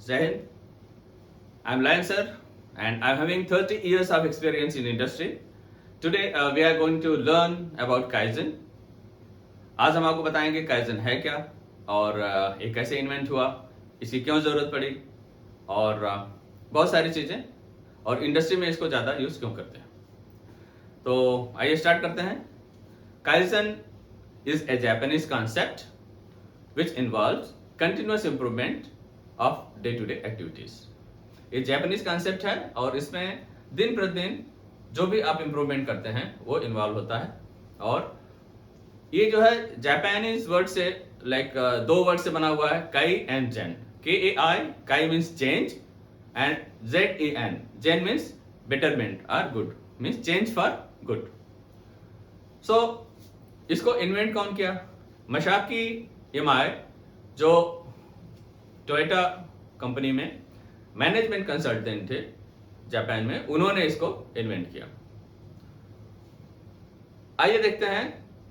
Jai Hind. I'm Lion sir, and I'm having 30 years of experience in industry. Today we are going to learn about Kaizen. आज हम आपको बताएंगे Kaizen है क्या और ये कैसे इन्वेंट हुआ, इसकी क्यों ज़रूरत पड़ी और बहुत सारी चीज़ें और इंडस्ट्री में इसको ज़्यादा यूज़ क्यों करते हैं. तो आइए स्टार्ट करते हैं. Kaizen is a Japanese concept which involves continuous improvement of day-to-day activities. ये जापानीज कॉन्सेप्ट है और इसमें दिन प्रतिदिन जो भी आप इम्प्रूवमेंट करते हैं वो इन्वॉल्व होता है. और ये जो है जापानीज वर्ड से दो वर्ड से बना हुआ है, kai and zen. KAI, kai means change and ZEN, zen means betterment और good, means change for good. So इसको इन्वेंट कौन किया? मशाकी इमाई, जो टोयोटा कंपनी में मैनेजमेंट कंसल्टेंट थे जापान में, उन्होंने इसको इन्वेंट किया. आइए देखते हैं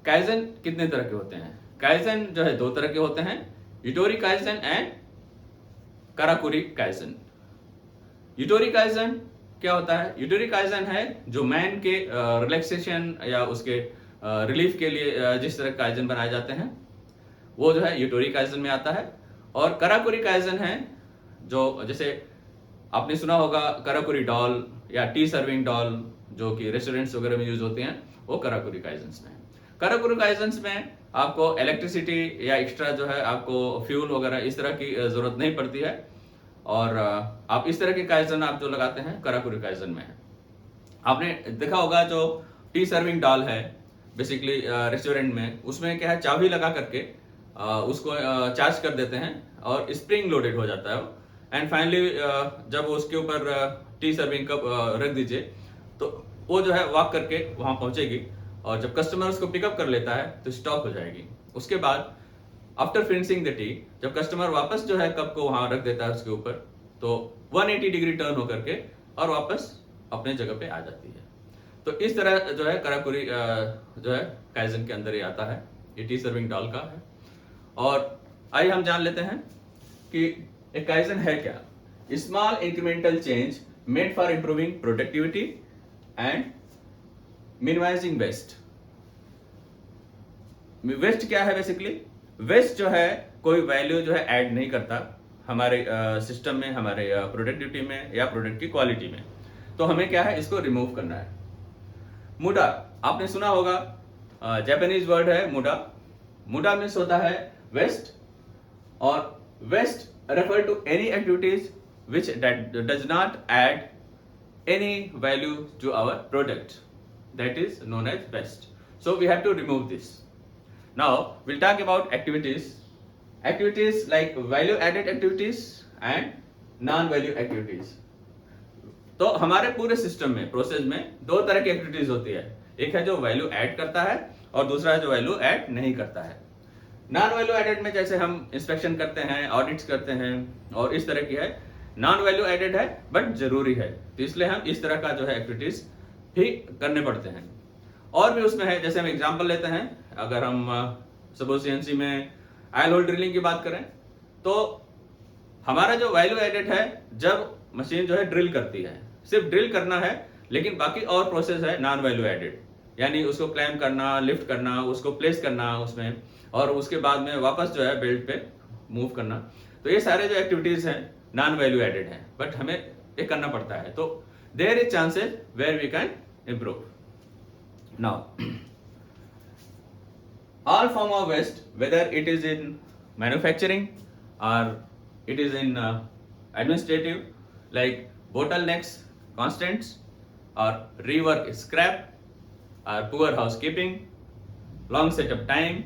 काइजन कितने तरह के होते हैं. काइजन जो है दो तरह के होते हैं, यूटोरी काइजन एंड काराकुरी काइजन. यूटोरी काइजन क्या होता है? यूटोरी काइजन है जो मैन के रिलैक्सेशन या उसके रिलीफ के लिए जिस तरह काइजन बनाए जाते हैं वो जो है यूटोरी काइजन में आता है. और काराकुरी काइजन है जो, जैसे आपने सुना होगा काराकुरी डॉल या टी सर्विंग डॉल जो कि रेस्टोरेंट्स वगैरह में यूज होते हैं, वो काराकुरी काइजन्स में. काराकुरी काइजन्स में आपको इलेक्ट्रिसिटी या एक्स्ट्रा जो है आपको फ्यूल वगैरह इस तरह की जरूरत नहीं पड़ती है. और आप इस तरह के काइजन आप जो लगाते हैं काराकुरी काइजन में है. आपने देखा होगा जो टी सर्विंग डॉल है बेसिकली रेस्टोरेंट में, उसमें क्या है, चाबी लगा करके उसको चार्ज कर देते हैं और स्प्रिंग लोडेड हो जाता है वो. एंड फाइनली जब उसके ऊपर टी सर्विंग कप रख दीजिए तो वो जो है वॉक करके वहां पहुंचेगी और जब कस्टमर उसको पिकअप कर लेता है तो स्टॉप हो जाएगी. उसके बाद आफ्टर फिनिशिंग द टी, जब कस्टमर वापस जो है कप को वहां रख देता है उसके ऊपर, तो 180 डिग्री टर्न होकर के और वापस अपने जगह पे आ जाती है. तो इस तरह जो है काराकुरी जो है काइजन के अंदर ही आता है. ये टी सर्विंग डॉल का है. और आइए हम जान लेते हैं कि एक काइजन है क्या. Small incremental change made for improving productivity and minimizing waste. Waste क्या है? बेसिकली वेस्ट जो है कोई वैल्यू जो है ऐड नहीं करता हमारे सिस्टम में, हमारे प्रोडक्टिविटी में या प्रोडक्ट की क्वालिटी में. तो हमें क्या है, इसको रिमूव करना है. मुडा आपने सुना होगा, जापानीज वर्ड है मुडा. मुडा मीन्स होता है वेस्ट, और waste refer to any activities which does not add any value to our product. That is known as waste. So we have to remove this. Now we'll talk about activities. Activities like value added activities and non value activities. तो हमारे पूरे system में, process में दो तरह की activities होती है. एक है जो वैल्यू ऐड करता है और दूसरा है जो वैल्यू ऐड नहीं करता है. नॉन वैल्यू एडेड में जैसे हम इंस्पेक्शन करते हैं, ऑडिट्स करते हैं और इस तरह की है. नॉन वैल्यू एडेड है बट जरूरी है, तो इसलिए हम इस तरह का जो है एक्टिविटीज भी करने पड़ते हैं. और भी उसमें है, जैसे हम एग्जांपल लेते हैं, अगर हम सपोज सीएनसी में आयल होल ड्रिलिंग की बात करें तो हमारा जो वैल्यू एडेड है, जब मशीन जो है ड्रिल करती है, सिर्फ ड्रिल करना है, लेकिन बाकी और प्रोसेस है नॉन वैल्यू एडेड. यानी उसको क्लैम्प करना, लिफ्ट करना, उसको प्लेस करना उसमें, और उसके बाद में वापस जो है बेल्ट पे मूव करना. तो ये सारे जो एक्टिविटीज हैं नॉन वैल्यू एडेड हैं, बट हमें ये करना पड़ता है. तो there is chances where we can improve. Now all form of waste, whether it is in manufacturing or it is in administrative, like bottlenecks, constants, or rework scrap, or poor housekeeping, long setup time,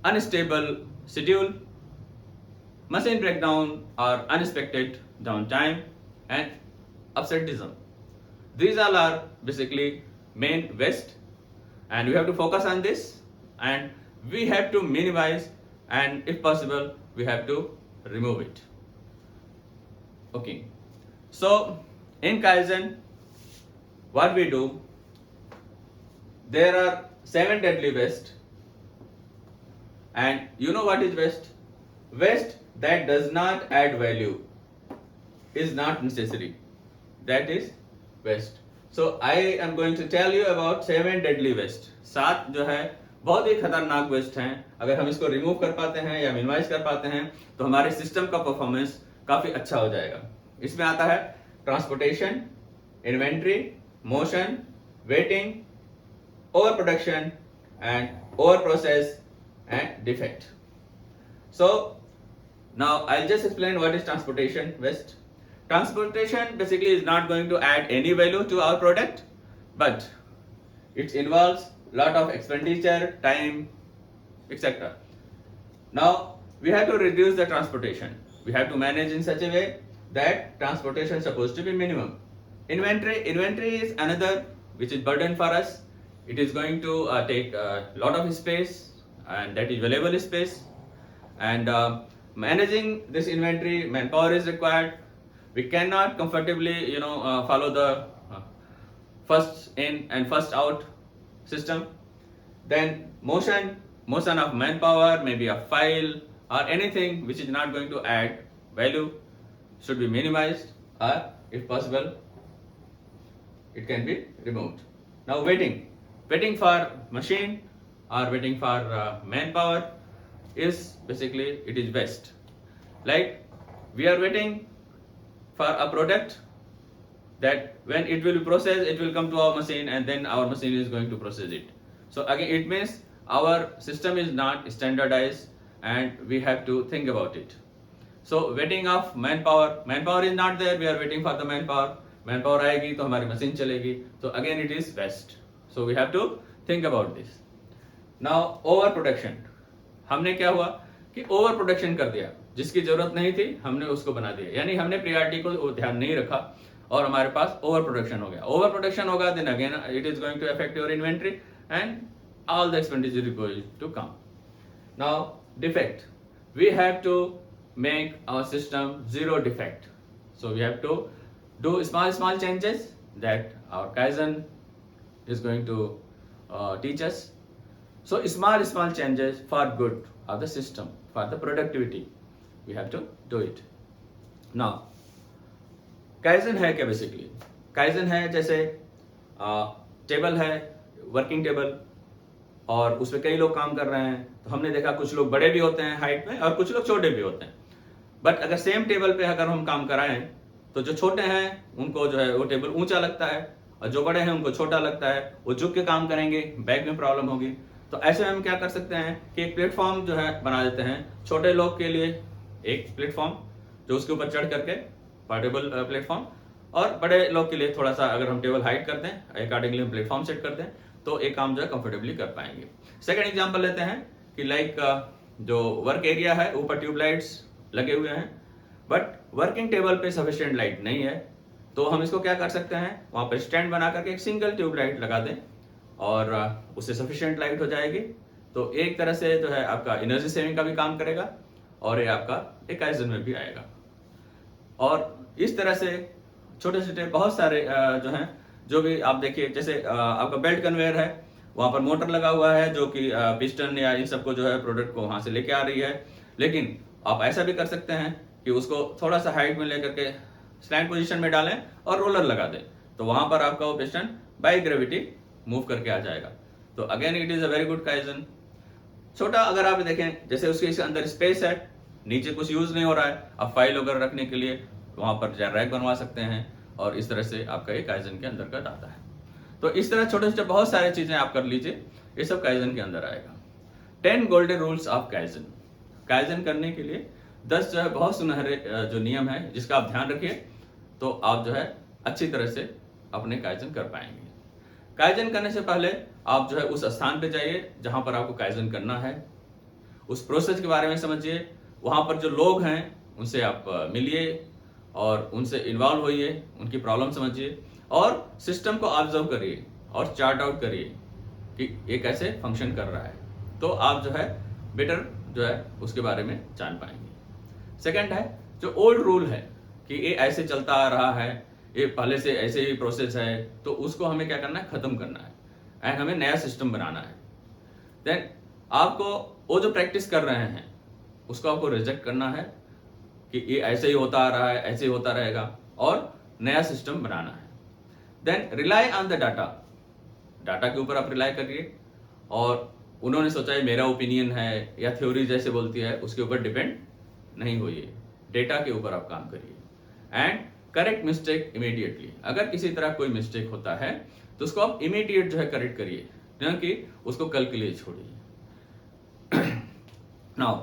unstable schedule, machine breakdown or unexpected downtime, and absenteeism. These all are basically main waste, and we have to focus on this, and we have to minimize, and if possible we have to remove it. Okay, so in Kaizen what we do, there are 7 deadly waste. And you know what is waste? Waste that does not add value is not necessary. That is waste. So I am going to tell you about 7 deadly waste. 7 जो है बहुत ही खतरनाक waste हैं. अगर हम इसको remove कर पाते हैं या मिनिमाइज कर पाते हैं तो हमारे सिस्टम का परफॉर्मेंस काफी अच्छा हो जाएगा. इसमें आता है transportation, inventory, motion, waiting, over production and over process and defect. So now I'll just explain what is transportation waste. Transportation basically is not going to add any value to our product, but it involves lot of expenditure, time, etc. Now we have to reduce the transportation. We have to manage in such a way that transportation is supposed to be minimum. Inventory is another which is burden for us. It is going to take a lot of space, and that is valuable space. And managing this inventory, manpower is required. We cannot comfortably follow the first in and first out system. Then motion of manpower, maybe a file or anything which is not going to add value should be minimized, or if possible it can be removed. Now waiting for machine or waiting for manpower is basically it is waste. Like we are waiting for a product that when it will be processed, it will come to our machine, and then our machine is going to process it. So again it means our system is not standardized and we have to think about it. So waiting of manpower is not there, we are waiting for the manpower आएगी तो हमारी machine चलेगी, so again it is waste. So we have to think about this. Now overproduction. हमने क्या हुआ कि over production कर दिया, जिसकी जरूरत नहीं थी हमने उसको बना दिया, यानी हमने प्रायोरिटी को ध्यान नहीं रखा और हमारे पास ओवर प्रोडक्शन हो गया. ओवर प्रोडक्शन होगा then again it is going to affect your inventory and all the expenditure is going to come. Now defect. We have to make our system zero defect. So we have to do small changes that our Kaizen is going to teach us. So small changes for good of the system, for the productivity, we have to do it. Now Kaizen है क्या basically? Kaizen है जैसे table है, working table, और उसमें कई लोग काम कर रहे हैं. तो हमने देखा कुछ लोग बड़े भी होते हैं हाइट में और कुछ लोग छोटे भी होते हैं. बट अगर सेम टेबल पे अगर हम काम कराएं तो जो छोटे हैं उनको जो है वो टेबल ऊंचा लगता है और जो बड़े हैं उनको छोटा लगता है. वो झुक के काम करेंगे, बैक में प्रॉब्लम होगी. तो ऐसे में हम क्या कर सकते हैं कि एक प्लेटफॉर्म जो है बना देते हैं छोटे लोग के लिए, एक प्लेटफॉर्म जो उसके ऊपर चढ़ करके पोर्टेबल प्लेटफॉर्म, और बड़े लोग के लिए थोड़ा सा अगर हम टेबल हाइट करते हैं अकॉर्डिंगली हम प्लेटफॉर्म सेट करते हैं तो एक काम जो है कंफर्टेबली कर पाएंगे. सेकंड एग्जांपल लेते हैं कि लाइक जो वर्क एरिया है ऊपर ट्यूबलाइट्स लगे हुए हैं बट वर्किंग टेबल पे सफिशिएंट लाइट नहीं है. तो हम इसको क्या कर सकते हैं, वहां पर स्टैंड बना करके एक सिंगल ट्यूबलाइट लगा दें और उससे सफिशिएंट लाइट हो जाएगी. तो एक तरह से जो है आपका एनर्जी सेविंग का भी काम करेगा और ये आपका एक काइजन में भी आएगा. और इस तरह से छोटे छोटे बहुत सारे जो हैं, जो भी आप देखिए जैसे आपका बेल्ट कन्वेयर है, वहां पर मोटर लगा हुआ है जो कि पिस्टन या इन सबको जो है प्रोडक्ट को वहां से लेके आ रही है. लेकिन आप ऐसा भी कर सकते हैं कि उसको थोड़ा सा हाइट में लेकर के स्लैंड पोजीशन में डालें और रोलर लगा दें, तो वहां पर आपका वो पिस्टन बाय ग्रेविटी मूव करके आ जाएगा. तो again it is a very good kaizen. छोटा अगर आप देखें जैसे उसके अंदर स्पेस है, नीचे कुछ यूज नहीं हो रहा है, आप फाइल वगैरह रखने के लिए वहां पर रैक बनवा सकते हैं और इस तरह से आपका ये काइजन के अंतर्गत आता है. तो इस तरह छोटे छोटे बहुत सारे चीजें आप कर लीजिए, ये सब काइजन के अंदर आएगा. 10 golden rules of kaizen. Kaizen करने के लिए 10 जो है बहुत सुनहरे जो नियम है जिसका आप ध्यान रखिए तो आप जो है अच्छी तरह से अपने काइजन कर पाएंगे. काइजन करने से पहले आप जो है उस स्थान पे जाइए जहां पर आपको काइजन करना है, उस प्रोसेस के बारे में समझिए, वहां पर जो लोग हैं उनसे आप मिलिए और उनसे इन्वॉल्व होइए, उनकी प्रॉब्लम समझिए और सिस्टम को ऑब्जर्व करिए और चार्ट आउट करिए कि ये कैसे फंक्शन कर रहा है. तो आप जो है बेटर जो है उसके बारे में जान पाएंगे. सेकंड है जो ओल्ड रूल है कि ये ऐसे चलता आ रहा है, ये पहले से ऐसे ही प्रोसेस है, तो उसको हमें क्या करना है, खत्म करना है एंड हमें नया सिस्टम बनाना है. देन आपको वो जो प्रैक्टिस कर रहे हैं उसको आपको रिजेक्ट करना है कि ये ऐसे ही होता आ रहा है, ऐसे ही होता रहेगा, और नया सिस्टम बनाना है। Then rely on the data, data के ऊपर आप रिलाई करिए, और उन्होंने सोचा है मेरा ओपिनियन है या थ्योरी जैसे बोलती है उसके ऊपर डिपेंड नहीं होइए, डेटा के ऊपर आप काम करिए। एंड करेक्ट मिस्टेक इमीडिएटली, अगर किसी तरह कोई मिस्टेक होता है तो उसको आप इमीडिएट जो है करेक्ट करिए, न कि उसको कल के लिए छोड़िए। Now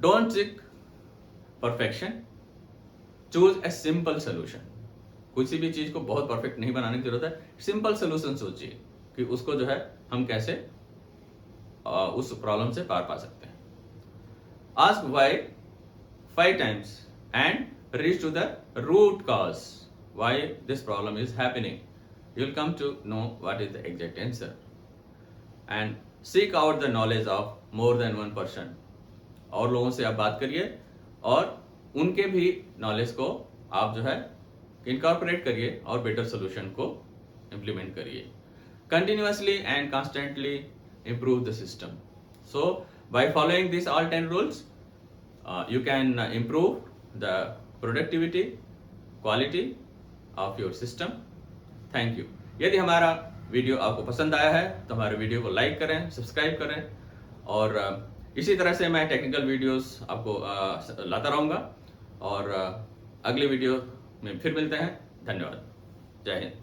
don't seek perfection, choose a simple solution. किसी भी चीज को बहुत परफेक्ट नहीं बनाने की जरूरत है, सिंपल सोल्यूशन सोचिए कि उसको जो है हम कैसे उस प्रॉब्लम से पार पा सकते हैं। Ask why 5 times and reach to the root cause why this problem is happening. You'll come to know what is the exact answer. And seek out the knowledge of more than one person. और लोगों से आप बात करिए और उनके भी knowledge को आप जो है इनकॉर्पोरेट करिए और बेटर सोल्यूशन को इम्प्लीमेंट करिए। Continuously and constantly improve the system. So by following these all 10 rules, you can improve the productivity, quality of your system. Thank you. यदि हमारा वीडियो आपको पसंद आया है तो हमारे वीडियो को लाइक करें, सब्सक्राइब करें, और इसी तरह से मैं टेक्निकल वीडियोस आपको लाता रहूँगा, और अगले वीडियो में फिर मिलते हैं। धन्यवाद। जय हिंद।